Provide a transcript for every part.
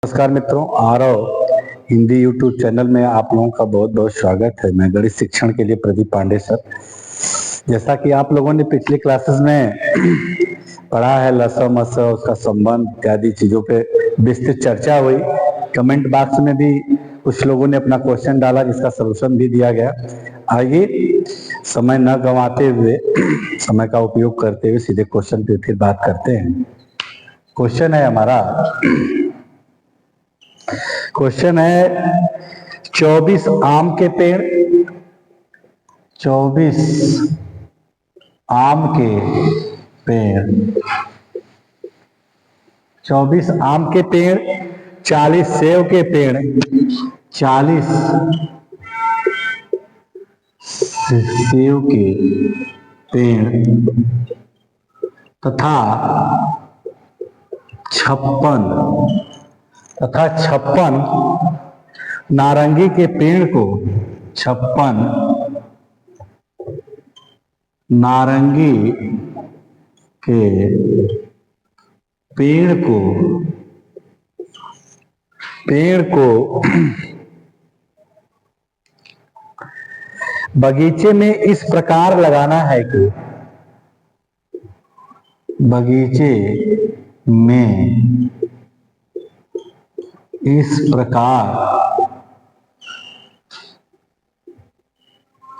नमस्कार मित्रों, Aarav Hindi YouTube channel में आप लोगों का बहुत बहुत स्वागत है। मैं गणित शिक्षण के लिए प्रदीप पांडे सर। जैसा कि आप लोगों ने पिछले क्लासेस में पढ़ा है, लसा मसा उसका संबंध इत्यादि चीजों पे विस्तृत चर्चा हुई। कमेंट बॉक्स में भी कुछ लोगों ने अपना क्वेश्चन डाला जिसका सलूशन भी दिया गया। आइए समय न गंवाते हुए, समय का उपयोग करते हुए सीधे क्वेश्चन पे फिर बात करते हैं। क्वेश्चन है हमारा, क्वेश्चन है 24 आम के पेड़, 24 आम के पेड़, 24 आम के पेड़, 40 सेब के पेड़, 40 सेब के पेड़ तथा 56 नारंगी के पेड़ को, 56 नारंगी के पेड़ को बगीचे में इस प्रकार लगाना है कि, बगीचे में इस प्रकार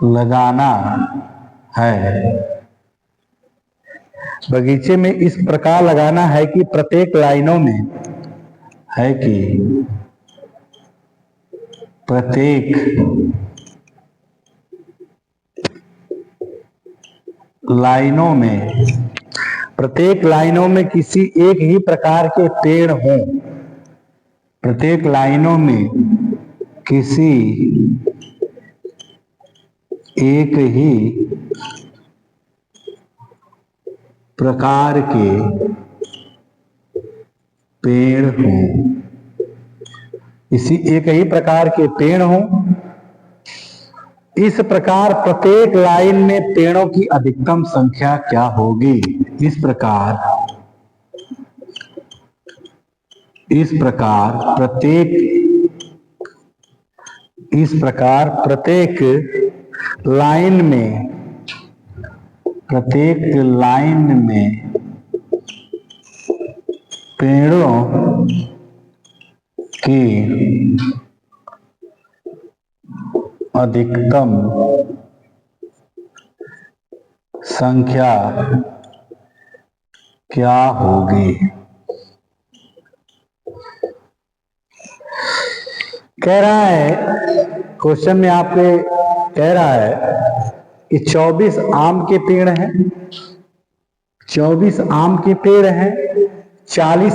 लगाना है, बगीचे में इस प्रकार लगाना है कि प्रत्येक लाइनों में, है कि प्रत्येक लाइनों में किसी एक ही प्रकार के पेड़ हों, प्रत्येक लाइनों में किसी एक ही प्रकार के पेड़ हों, इसी एक ही प्रकार के पेड़ हों। इस प्रकार प्रत्येक लाइन में पेड़ों की अधिकतम संख्या क्या होगी? इस प्रकार प्रत्येक लाइन में पेड़ों की अधिकतम संख्या क्या होगी? कह रहा है, क्वेश्चन में आपके कह रहा है कि 24 आम के पेड़ हैं, 24 आम के पेड़ हैं, 40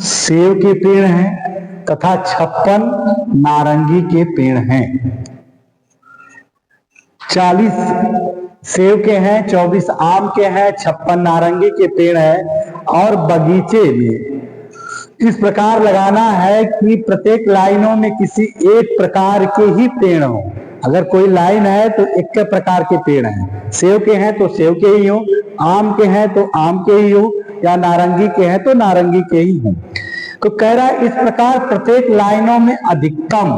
सेब के पेड़ हैं तथा 56 नारंगी के पेड़ हैं। 40 सेब के हैं, 24 आम के हैं, 56 नारंगी के पेड़ हैं और बगीचे में इस प्रकार लगाना है कि प्रत्येक लाइनों में किसी एक प्रकार के ही पेड़ हो। अगर कोई लाइन है तो एक प्रकार के पेड़ हैं, सेब के हैं तो सेब के ही हो, आम के हैं तो आम के ही हो, या नारंगी के हैं तो नारंगी के ही हो। तो कह रहा है इस प्रकार प्रत्येक लाइनों में अधिकतम,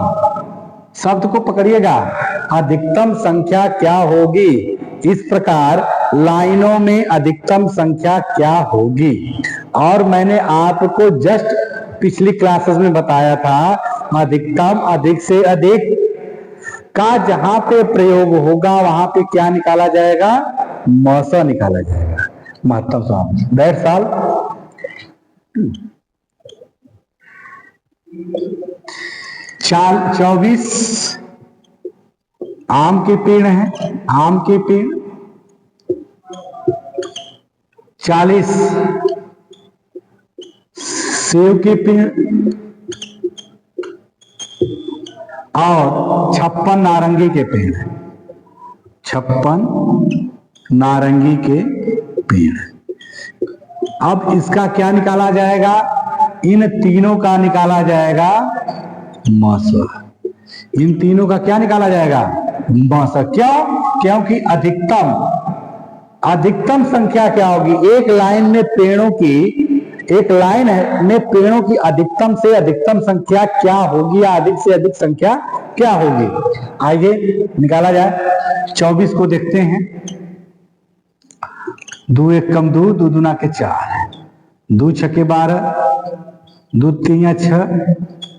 शब्द को पकड़िएगा, अधिकतम संख्या क्या होगी? इस प्रकार लाइनों में अधिकतम संख्या क्या होगी? और मैंने आपको जस्ट पिछली क्लासेस में बताया था, अधिकतम, अधिक से अधिक का जहां पे प्रयोग होगा वहां पे क्या निकाला जाएगा? मौसा निकाला जाएगा, महत्तम समाप्त। That's all. 24 आम के पेड़ हैं, आम के पेड़, 40 सेब के पेड़ और 56 नारंगी के पेड़ हैं, 56 नारंगी के पेड़। अब इसका क्या निकाला जाएगा? इन तीनों का निकाला जाएगा मौसा। इन तीनों का क्या निकाला जाएगा? मौसा। क्यों? क्योंकि अधिकतम संख्या क्या होगी? एक लाइन में पेड़ों की एक लाइन में पेड़ों की अधिकतम से अधिकतम संख्या क्या होगी या अधिक से अधिक संख्या क्या होगी। आइए निकाला जाए। 24 को देखते हैं। 2 एक कम 2, 2 दूना के 4, 2 छके 12, 2 तीन 6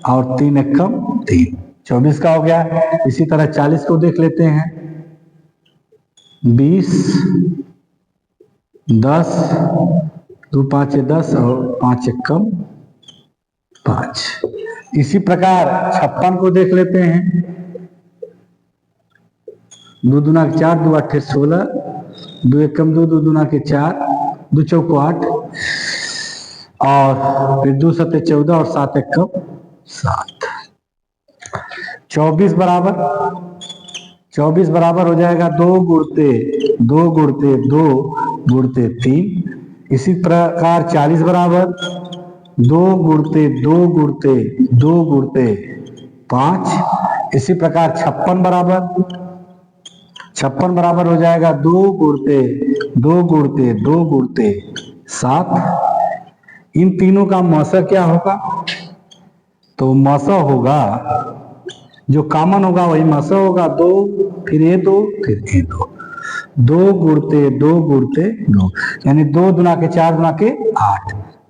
और 3 एक कम 3, 24 का हो गया। इसी तरह 40 को देख लेते हैं। 20, 10, 2 5 10 और 5 एक कम 5। इसी प्रकार 56 को देख लेते हैं। 2 दूना के 4, 2 8 16, 2 एक कम 2, 2 दूना के 4, 2 चौको 8 और फिर 2 सत्ते 14 और 7 एक कम 7। 24 बराबर हो जाएगा 2 गुणते 2 गुणते 2 गुणते 3। इसी प्रकार 40 बराबर 2 गुणते 2 गुणते 2 गुणते 5। इसी प्रकार 56 बराबर हो जाएगा 2 गुणते 2 गुणते 2 गुणते 7। इन तीनों का मौसा क्या होगा? तो मौसा होगा, जो कॉमन होगा वही मौसा होगा। 2 फिर ये 2 फिर ये 2, 2 गुणते 2 गुणते 2, यानी 2 दुना के 4 दुना के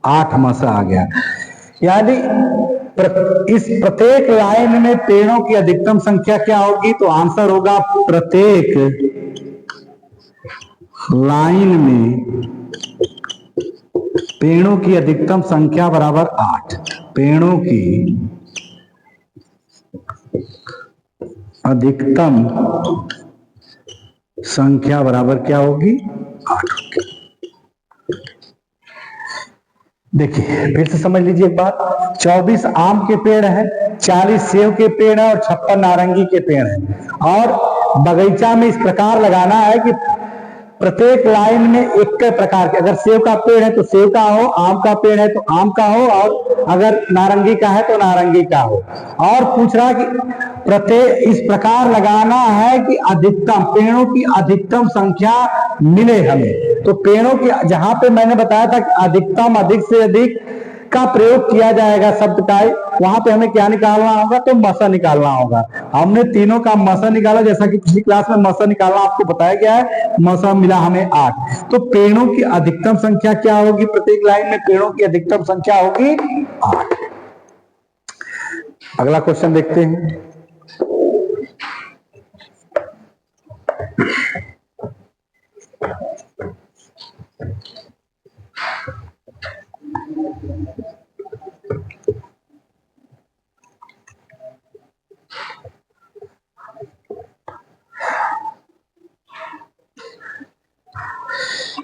8 मौसा आ गया। यानी इस प्रत्येक लाइन में पेड़ों की अधिकतम संख्या क्या होगी? तो आंसर होगा प्रत्येक लाइन में पेड़ों की अधिकतम संख्या बराबर 8। पेड़ों की अधिकतम संख्या बराबर क्या होगी? 8 होगी। देखिए फिर से समझ लीजिए एक बात। 24 आम के पेड़ है, 40 सेव के पेड़ है और 56 नारंगी के पेड़ है। और बगीचा में इस प्रकार लगाना है कि प्रत्येक लाइन में एक प्रकार के, अगर सेव का पेड़ है तो सेव का हो, आम का पेड़ है तो आम का हो, और अगर नारंगी का है तो नारंगी का हो। और पूछ रहा कि प्रत्येक इस प्रकार लगाना है कि अधिकतम पेड़ों की अधिकतम संख्या मिले हमें। तो पेड़ों की, जहां पे मैंने बताया था कि अधिकतम अधिक से अधिक का प्रयोग किया जाएगा शब्द का, वहां पे हमें क्या निकालना होगा? तो मसा निकालना होगा। हमने तीनों का मसा निकाला, जैसा कि पिछली क्लास में मसा निकालना आपको बताया गया है। मसा मिला हमें 8। तो पेड़ों की अधिकतम संख्या क्या होगी? प्रत्येक लाइन में पेड़ों की अधिकतम संख्या होगी 8। अगला क्वेश्चन देखते हैं।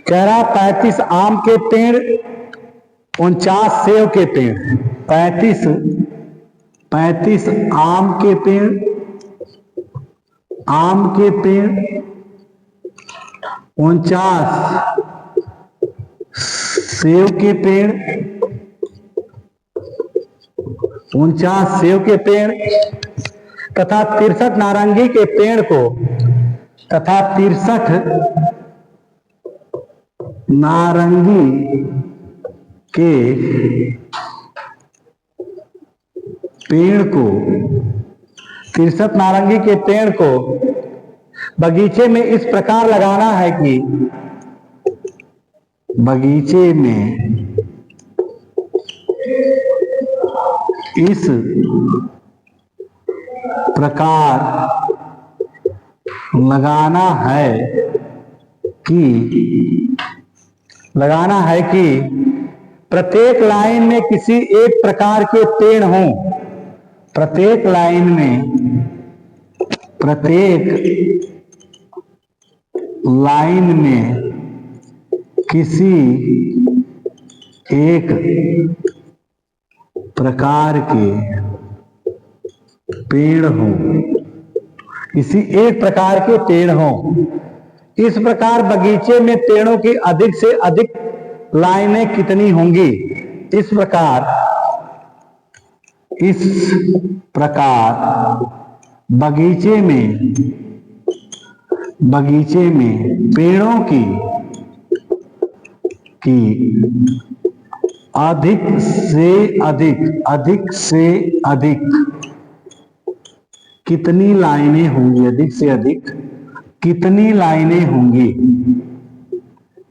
कह रहा 35 आम के पेड़, 49 सेव के पेड़। 35 आम के पेड़, 49 सेव के पेड़, 49 सेव के पेड़ तथा 63 नारंगी के पेड़ को, तथा 63 नारंगी के पेड़ को, 63 नारंगी के पेड़ को बगीचे में इस प्रकार लगाना है कि बगीचे में इस प्रकार लगाना है कि प्रत्येक लाइन में किसी एक प्रकार के पेड़ हों। प्रत्येक लाइन में किसी एक प्रकार के पेड़ हों, किसी एक प्रकार के पेड़ हों। इस प्रकार बगीचे में पेड़ों की अधिक से अधिक लाइनें कितनी होंगी? इस प्रकार बगीचे में पेड़ों की अधिक से अधिक, अधिक से अधिक कितनी लाइनें होंगी, अधिक से अधिक कितनी लाइनें होंगी,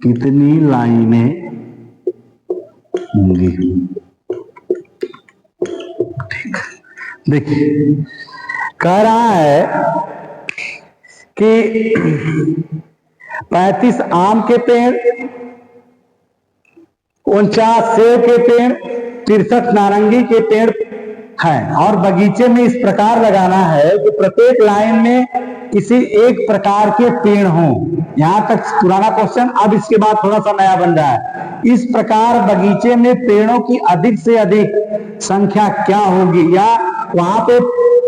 कितनी लाइनें होंगी। देखिए कह रहा है कि 35 आम के पेड़, 49 सेब के पेड़, 63 नारंगी के पेड़ हैं और बगीचे में इस प्रकार लगाना है कि प्रत्येक लाइन में किसी एक प्रकार के पेड़ हों। यहां तक पुराना क्वेश्चन, अब इसके बाद थोड़ा सा नया बन रहा है। इस प्रकार बगीचे में पेड़ों की अधिक से अधिक संख्या क्या होगी, या वहां पे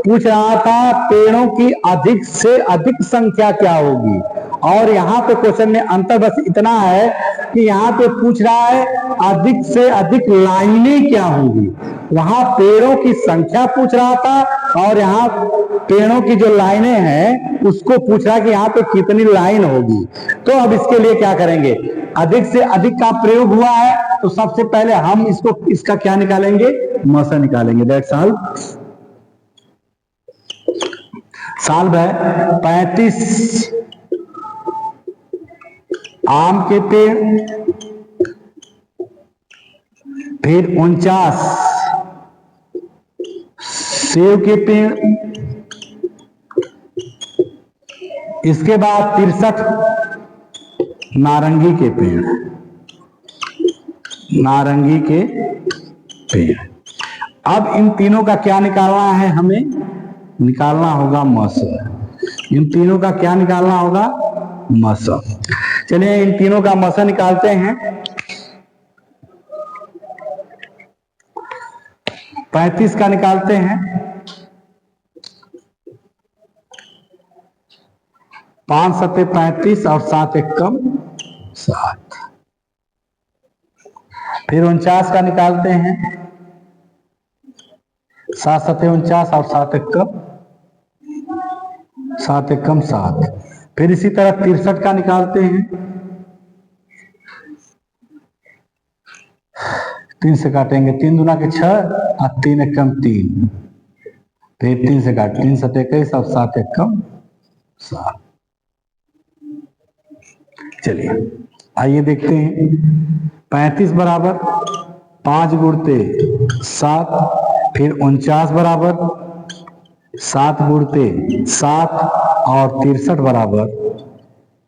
पूछ रहा था पेड़ों की अधिक से अधिक संख्या क्या होगी, और यहाँ पे क्वेश्चन में अंतर बस इतना है कि यहाँ पे पूछ रहा है अधिक से अधिक लाइनें क्या होंगी। वहां पेड़ों की संख्या पूछ रहा था और यहाँ पेड़ों की जो लाइनें हैं उसको पूछ रहा है कि यहाँ पे कितनी लाइन होगी। तो अब इसके लिए क्या करेंगे, अधिक से अधिक का प्रयोग हुआ है तो सबसे पहले हम इसका क्या निकालेंगे, मौसा निकालेंगे। That's all. सॉल्व है। 35 आम के पेड़, फिर 49 सेब के पेड़, इसके बाद 63 नारंगी के पेड़, नारंगी के पेड़। अब इन तीनों का क्या निकालना है, हमें निकालना होगा मौसा। इन तीनों का क्या निकालना होगा, मौसा। चलिए इन तीनों का मौसा निकालते हैं। 35 का निकालते हैं, 5 सत्ते 35 और 7 एकम 7। फिर 49 का निकालते हैं, 7 सत्ते 49 और 7 एकम 7। फिर इसी तरह 63 का निकालते हैं, 3 से काटेंगे, 3 दूना के 6 और 3 एकम 3। फिर 3 से काट, 3 सत्ते 21 और 7 एकम 7। चलिए आइए देखते हैं। 35 बराबर 5 गुणते 7, फिर 49 बराबर 7 गुणते 7 और 63 बराबर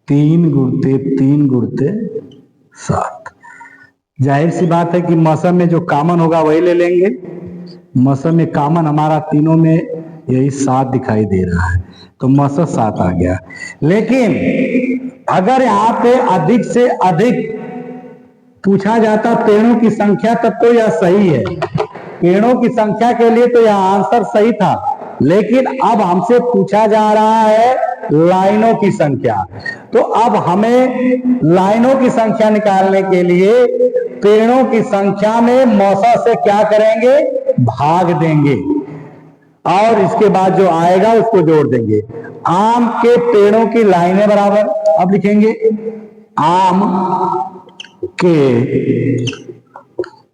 3 गुणते 7। जाहिर सी बात है कि मौसम में जो कॉमन होगा वही ले लेंगे। मौसम में कॉमन हमारा तीनों में यही 7 दिखाई दे रहा है, तो मौसम 7 आ गया। लेकिन अगर यहाँ पे अधिक से अधिक पूछा जाता पेड़ों की संख्या तब तो यह सही है। पेड़ों की संख्या के लिए तो यह आंसर सही था, लेकिन अब हमसे पूछा जा रहा है लाइनों की संख्या। तो अब हमें लाइनों की संख्या निकालने के लिए पेड़ों की संख्या में मौसा से क्या करेंगे, भाग देंगे और इसके बाद जो आएगा उसको जोड़ देंगे। आम के पेड़ों की लाइनें बराबर, अब लिखेंगे आम के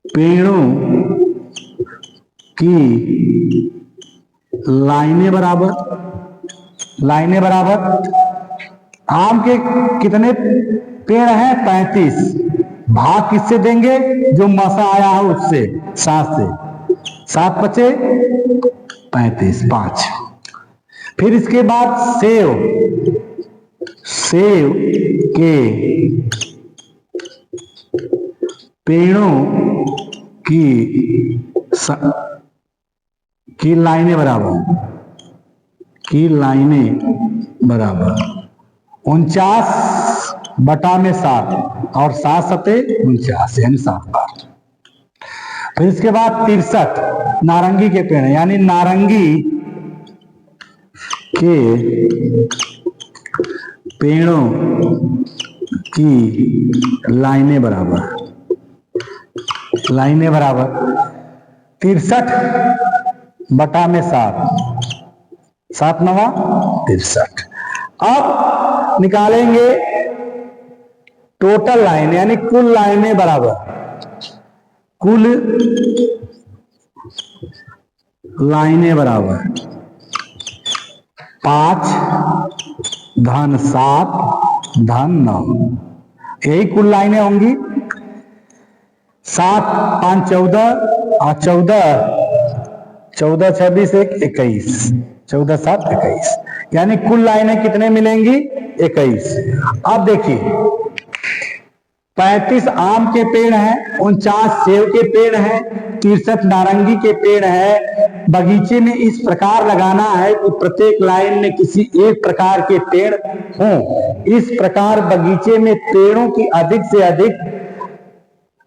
पेड़ों की लाइनें बराबर, लाइनें बराबर आम के कितने पेड़ हैं, 35। भाग किससे देंगे, जो मौसा आया है उससे, 7 से। 7 बचे 35, 5। फिर इसके बाद सेव के पेड़ों की लाइनें बराबर 49 बटा में 7 और 7 सत्ते 49 यानी 7 बार। फिर इसके बाद 63 नारंगी के पेड़, यानी नारंगी के पेड़ों की लाइनें बराबर 63 बटा में 7, 7 नवा 63। अब निकालेंगे टोटल लाइन यानी कुल लाइनें बराबर कुल लाइनें बराबर 5 धन 7 धन 9, यही कुल लाइनें होंगी। 7 5 14 और 14 26 1 21, 14 7 21, यानी कुल लाइनें कितने मिलेंगी? 21। अब देखिए 35 आम के पेड़ हैं, 49 सेब के पेड़ हैं, 63 नारंगी के पेड़ है। बगीचे में इस प्रकार लगाना है कि प्रत्येक लाइन में किसी एक प्रकार के पेड़ हों। इस प्रकार बगीचे में पेड़ों की अधिक से अधिक,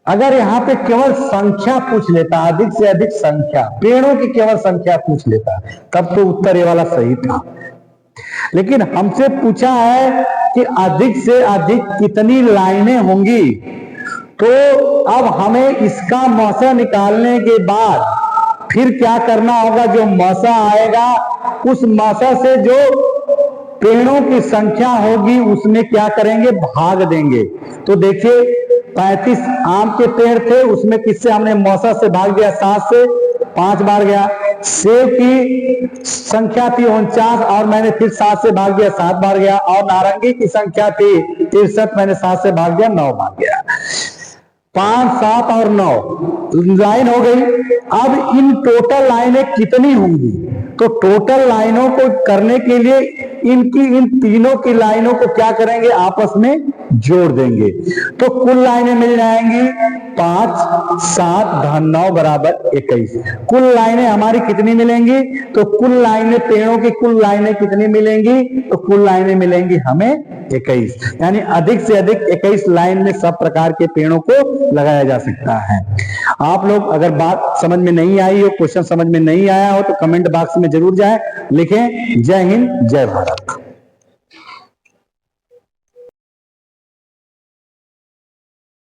अगर यहाँ पे केवल संख्या पूछ लेता, अधिक से अधिक संख्या, पेड़ों की केवल संख्या पूछ लेता, तब तो उत्तर ये वाला सही था। लेकिन हमसे पूछा है कि अधिक से अधिक कितनी लाइनें होंगी, तो अब हमें इसका मौसा निकालने के बाद फिर क्या करना होगा? जो मौसा आएगा उस मौसा से जो पेड़ों की संख्या होगी उसमें क्या करेंगे? भाग देंगे। तो देखिए 35 आम के पेड़ थे, उसमें किससे हमने मौसा से भाग दिया? 7 से, 5 बार गया। सेब की संख्या थी 49 और मैंने फिर 7 से भाग दिया, 7 बार गया। और नारंगी की संख्या थी 63, मैंने 7 से भाग दिया, 9 बार गया। 5 7 और 9 लाइन हो गई। अब इन टोटल लाइनें कितनी होंगी? तो टोटल लाइनों को करने के लिए इन तीनों की लाइनों को क्या करेंगे? आपस में जोड़ देंगे। तो कुल लाइनें मिल जाएंगी 5 7 धन 9 बराबर 21। कुल लाइनें हमारी कितनी मिलेंगी? तो कुल लाइनें, पेड़ों की कुल लाइनें कितनी मिलेंगी? तो कुल लाइनें मिलेंगी हमें 21, यानी अधिक से अधिक 21 लाइन में सब प्रकार के पेड़ों को लगाया जा सकता है। आप लोग अगर बात समझ में नहीं आई हो, क्वेश्चन समझ में नहीं आया हो, तो कमेंट बॉक्स में जरूर जाएं, लिखें। जय हिंद, जय भारत।